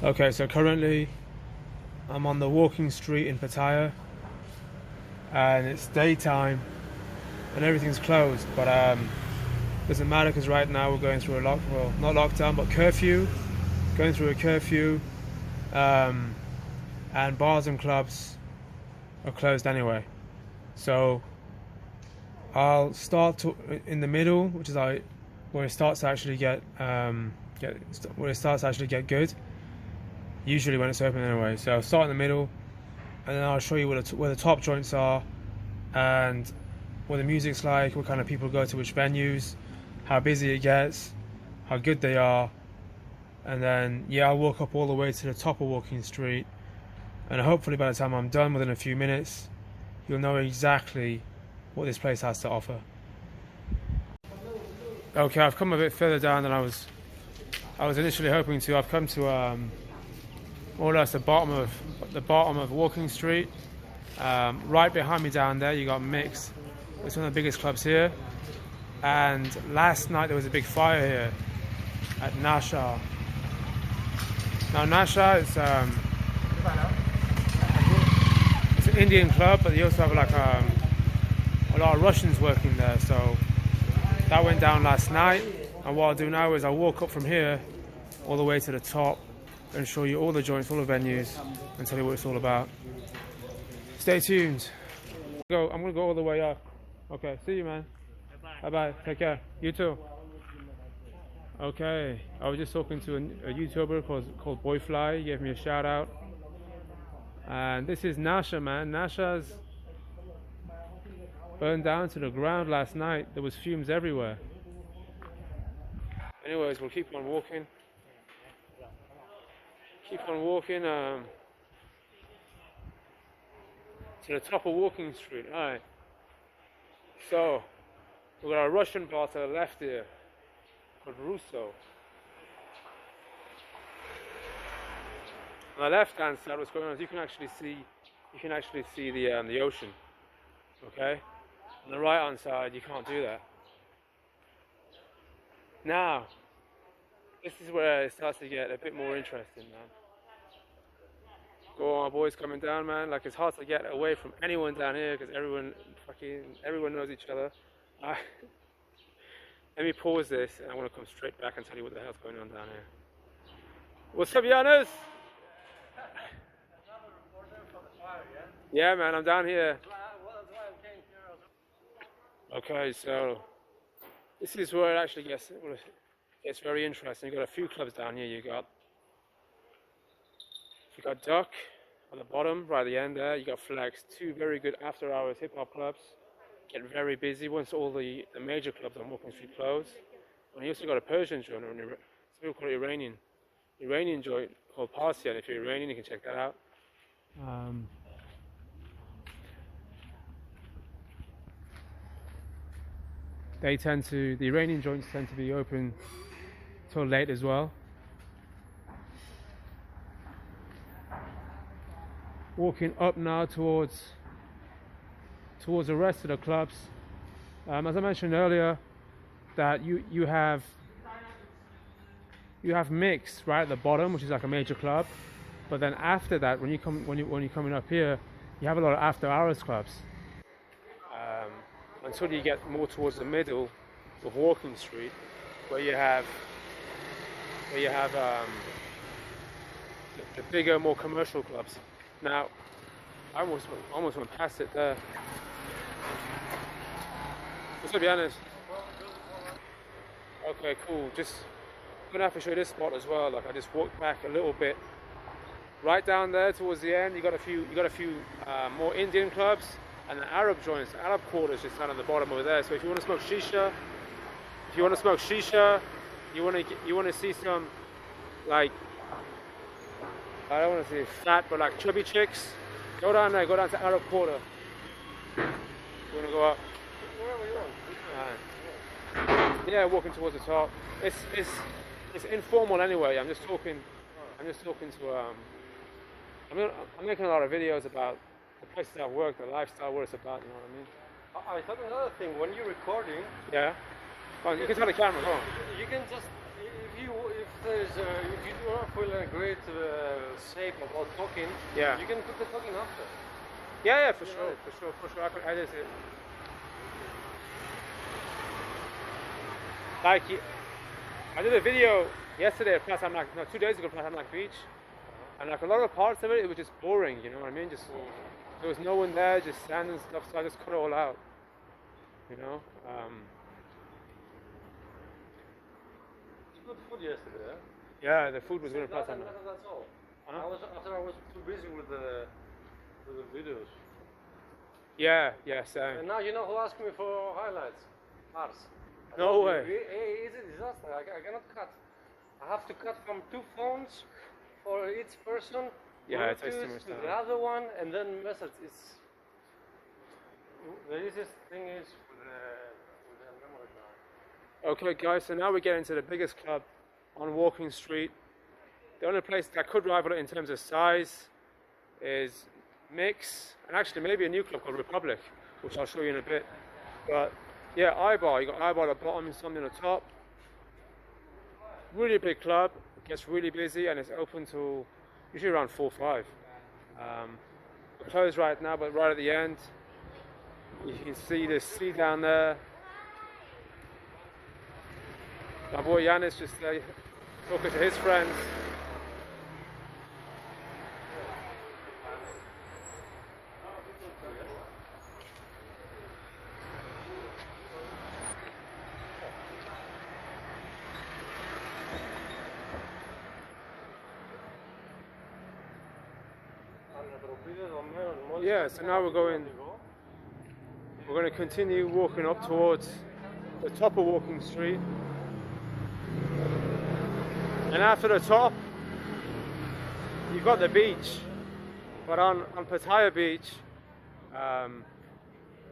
Okay, so currently I'm on the walking street in Pattaya and it's daytime and everything's closed, but doesn't matter because right now we're going through a well, not lockdown, but curfew, going through a curfew, um, and bars and clubs are closed anyway. So I'll start in the middle, which is like where it starts to actually get good. Usually when it's open anyway. So I'll start in the middle, and then I'll show you where the top joints are, and what the music's like, what kind of people go to which venues, how busy it gets, how good they are, and then I'll walk up all the way to the top of Walking Street, and hopefully by the time I'm done within a few minutes, you'll know exactly what this place has to offer. Okay, I've come a bit further down than I was initially hoping to. I've come to more or less the bottom of Walking Street. Right behind me down there, you got Mix. It's one of the biggest clubs here. And last night there was a big fire here at Nasha. Now Nasha is it's an Indian club, but they also have like a lot of Russians working there. So that went down last night. And what I'll do now is I'll walk up from here all the way to the top and show you all the joints, all the venues, and tell you what it's all about. Stay tuned. I'm gonna go all the way up. Okay, see you, man. Bye bye. Take care. You too. Okay, I was just talking to a YouTuber called Boyfly. He gave me a shout out. And this is Nasha, man. Nasha's burned down to the ground last night. There was fumes everywhere. Anyways, we'll keep on walking. Keep on walking to the top of Walking Street. Alright. So we've got a Russian bar to the left here called Russo. On the left hand side, what's going on is you can actually see the ocean. Okay? On the right hand side you can't do that. Now this is where it starts to get a bit more interesting, man. Go on, boys, coming down, man. Like, it's hard to get away from anyone down here because everyone knows each other. Let me pause this, and I want to come straight back and tell you what the hell's going on down here. What's up, Giannis? Yeah, man, I'm down here. Okay, so this is where it actually gets very interesting. You've got a few clubs down here. You got Duck on the bottom, right at the end there. You got Flex, two very good after-hours hip-hop clubs. Get very busy once all the major clubs on Walking Street close. And you also got a Persian joint, some people call it Iranian joint called Pattaya. And if you're Iranian, you can check that out. The Iranian joints tend to be open till late as well. Walking up now towards the rest of the clubs. As I mentioned earlier, that you have Mix right at the bottom, which is like a major club. But then after that, when you're coming up here, you have a lot of after-hours clubs. Until you get more towards the middle of Walking Street, where you have the bigger, more commercial clubs. Now, I almost went past it there. Let's be honest. Okay, cool. I'm gonna have to show you this spot as well. Like, I just walked back a little bit. Right down there towards the end, you got a few more Indian clubs and the Arab joints. The Arab quarters just down on the bottom over there. So if you want to smoke shisha, you want to see some, like, I don't want to say fat, but like chubby chicks, go down there. Go down to Arab quarter. You want to go up? Wherever you want. Yeah, walking towards the top. It's informal anyway. I'm just talking to I'm making a lot of videos about the places I've worked, the lifestyle, what it's about, you know what I mean? I thought another thing, when you're recording... Yeah? Oh, you can tell the camera, go on. You can just, if there's if you do not feel in a great shape about talking, Yeah. you can put the talking after. Yeah, for sure, for sure. I could edit it. Like, I did a video yesterday at Pattaya, no, 2 days ago at Pattaya Beach, and like a lot of parts of it, it was just boring. You know what I mean? Just there was no one there, just sand and stuff. So I just cut it all out. You know. Good food yesterday, eh? Yeah, the food was good at Pattaya. That's all. Huh? I was too busy with the videos. Yeah, same. And now you know who asked me for highlights? Mars. No way. It's a disaster. I cannot cut. I have to cut from 2 phones for each person. Yeah, it takes too Bluetooth much to time. the other one, and then message. It's the easiest thing is with the memory card. Okay, guys. So now we get into the biggest club on Walking Street. The only place that could rival it in terms of size is Mix, and actually maybe a new club called Republic, which I'll show you in a bit. But yeah, I-bar. You got I-bar at the bottom and something on the top. Really big club. It gets really busy and it's open till usually around 4 or 5. We're closed right now, but right at the end, you can see the sea down there. My boy Yanis just talking to his friends. Yeah, so now we're going to continue walking up towards the top of Walking Street, and after the top you've got the beach. But on Pattaya Beach,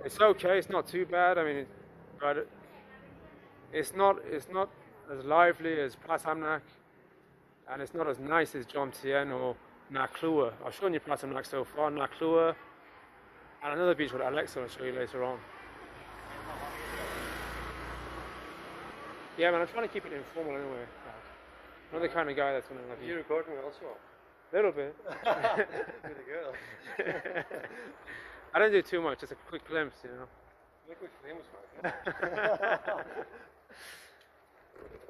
it's okay, it's not too bad. I mean, but it's not as lively as Prasamnak, and it's not as nice as Jomtien or Naklua. I've shown you Prasamnak so far, Naklua, and another beach called Alexa I'll show you later on. Yeah, man, I'm trying to keep it informal anyway. I'm not the kind of guy that's going to have you. You recording also? A little bit. With a girl. I don't do too much, just a quick glimpse, you know. Look what's famous, man.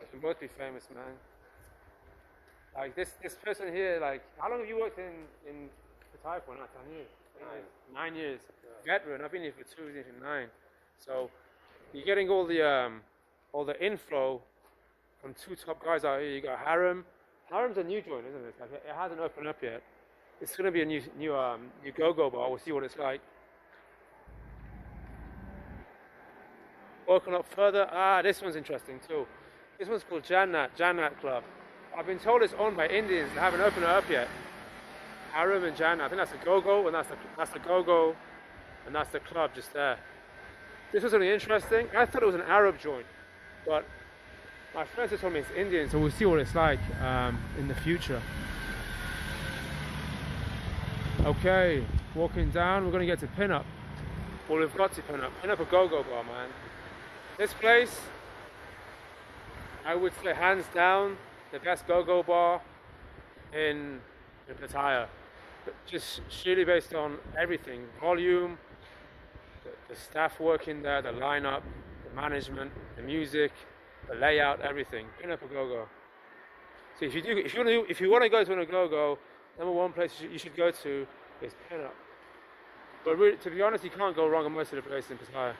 We can both be famous, man. Like this person here, like, how long have you worked in Pattaya for? Not 10 years. 9 years. Yeah. Veteran. I've been here for 2 years, 9. So you're getting all the inflow from 2 top guys out here. You got Harem. Harem's a new joint, isn't it? Like, it hasn't opened up yet. It's going to be a new go-go bar. We'll see what it's like. Walking up further. This one's interesting too. This one's called Jannat Club. I've been told it's owned by Indians. They haven't opened it up yet. Harem and Jannat. I think that's the go-go, and that's the go-go, and that's the club just there. This was really interesting. I thought it was an Arab joint, but my friends have told me it's Indian, so we'll see what it's like in the future. Okay, walking down, we're going to get to Pin-Up. Well, we've got to Pin-Up. Pin-Up a go-go bar, man. This place, I would say hands down, the best go-go bar in Pattaya. Just sheerly based on everything. Volume, the staff working there, the lineup, the management, the music, the layout, everything. Pin-Up a go-go. So if you want to go to a go-go, number one place you should go to is Pin-Up. But really, to be honest, you can't go wrong in most of the places in Pattaya.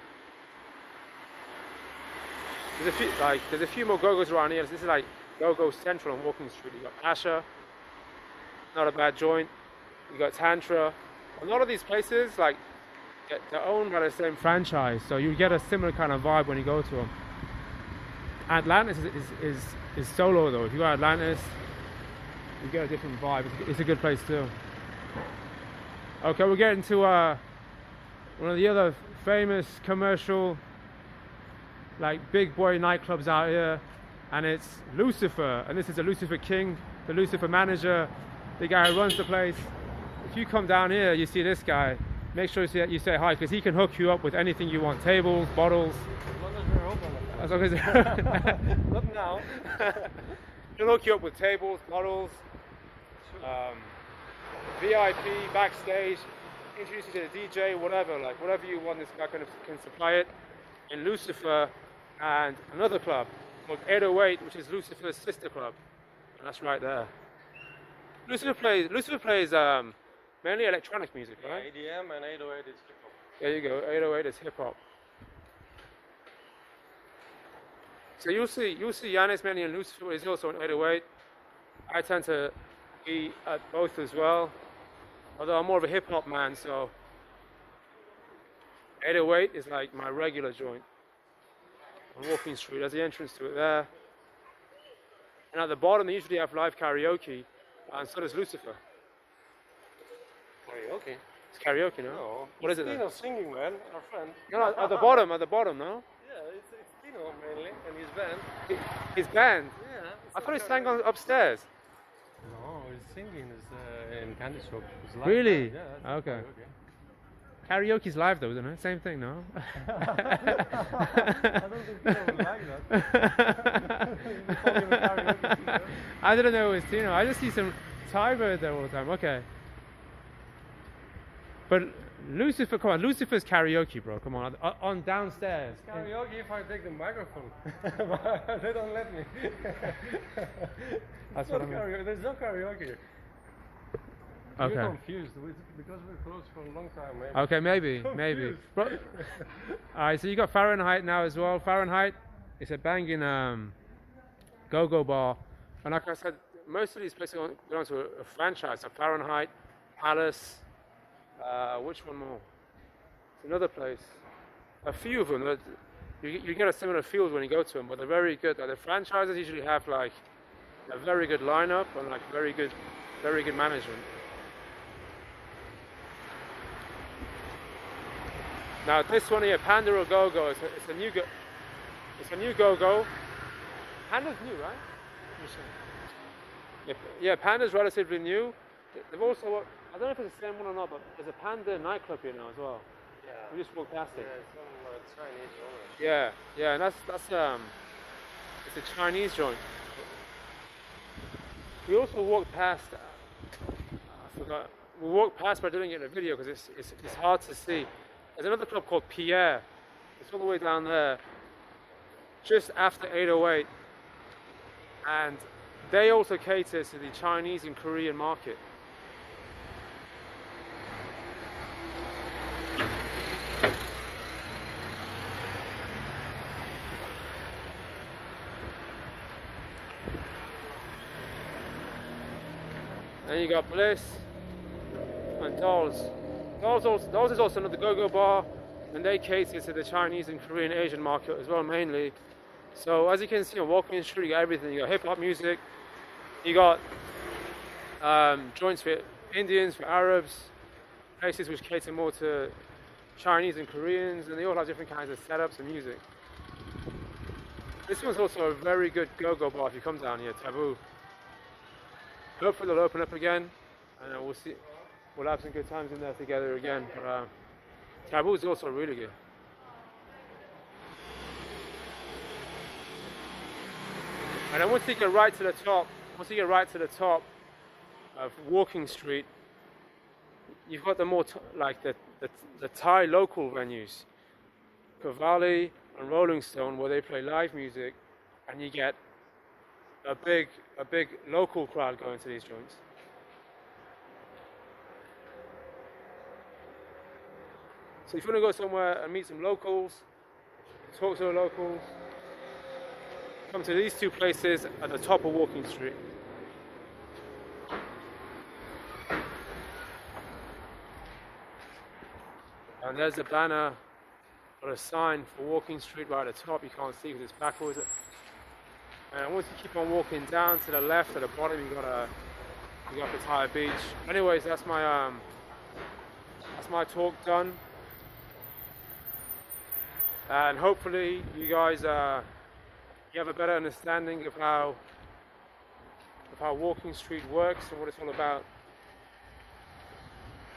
There's a few more go-go's around here. This is like Go-Go Central on Walking Street. You got Pasha, not a bad joint. You got Tantra. A lot of these places, like, they're owned by the same franchise, so you get a similar kind of vibe when you go to them. Atlantis is solo though. If you go to Atlantis, you get a different vibe. It's a good place too. Okay, we're getting to one of the other famous commercial, like, big boy nightclubs out here, and it's Lucifer. And this is the Lucifer King, the Lucifer manager, the guy who runs the place. If you come down here, you see this guy. Make sure you say hi, because he can hook you up with anything you want: tables, bottles. As long as we're open. As long as Not now. He'll hook you up with tables, bottles, VIP, backstage, introduce you to the DJ, whatever, like whatever you want, this guy can supply it. In Lucifer and another club called 808, which is Lucifer's sister club. And that's right there. Lucifer plays mainly electronic music, right? Yeah, EDM and 808 is hip hop. There you go, 808 is hip hop. So you'll see Yannis mainly in Lucifer, he's also in 808. I tend to be at both as well. Although I'm more of a hip hop man, so 808 is like my regular joint on Walking Street. There's the entrance to it there. And at the bottom they usually have live karaoke, and so does Lucifer. Karaoke? It's karaoke, no? No. What is it then? Tino singing, man, our friend. No, at the bottom, no? Yeah, it's Tino mainly, and his band. His band? Yeah. I thought he sang upstairs. No, he's singing in candy shop. It's live. Really? Yeah, that's Okay. karaoke. Karaoke's live though, isn't it? Same thing, no? I don't think people would like that. You call him a karaoke singer. I didn't know it was Tino. I just see some Thai bird there all the time. Okay. But Lucifer, come on, Lucifer's karaoke, bro. Come on downstairs. Karaoke if I take the microphone. They don't let me. That's what I mean. There's no karaoke. Okay. You're confused because we're closed for a long time, maybe. Okay, maybe. Bro, alright, so you got Fahrenheit now as well. Fahrenheit, it's a banging go-go bar. And like I said, most of these places belong to a franchise. So Fahrenheit, Palace, which one more? It's another place. A few of them. You get a similar feel when you go to them, but they're very good. Like the franchises usually have like a very good lineup and like very good management. Now this one here, Panda or Go-Go, it's a new Go-Go. Panda's new, right? Yeah, Panda's relatively new. They've also, I don't know if it's the same one or not, but there's a Panda nightclub here now as well. Yeah. We just walked past it. Yeah, it's some Chinese owner. Yeah, and that's it's a Chinese joint. We also walked past. I forgot. We walked past, but I didn't get a video because it's hard to see. There's another club called Pierre. It's all the way down there, just after 808, and they also cater to the Chinese and Korean market. Then you got Bliss and Dolls. Dolls is also another go-go bar, and they cater to the Chinese and Korean Asian market as well, mainly. So as you can see on Walking Street, you got everything. You got hip-hop music, you got joints for Indians, for Arabs, places which cater more to Chinese and Koreans, and they all have different kinds of setups and music. This one's also a very good go-go bar if you come down here, Taboo. Hopefully they'll open up again, and we'll see. We'll have some good times in there together again. But Taboo is also really good. And then once you get right to the top of Walking Street, you've got the more the Thai local venues, Cavalli and Rolling Stone, where they play live music, and you get a big local crowd going to these joints. So if you want to go somewhere and meet some locals, talk to the locals, come to these two places at the top of Walking Street. And there's a banner or a sign for Walking Street right at the top. You can't see because it's backwards. And once you keep on walking down to the left at the bottom, you got Pattaya Beach. Anyways, that's my talk done. And hopefully you guys you have a better understanding of how Walking Street works and what it's all about.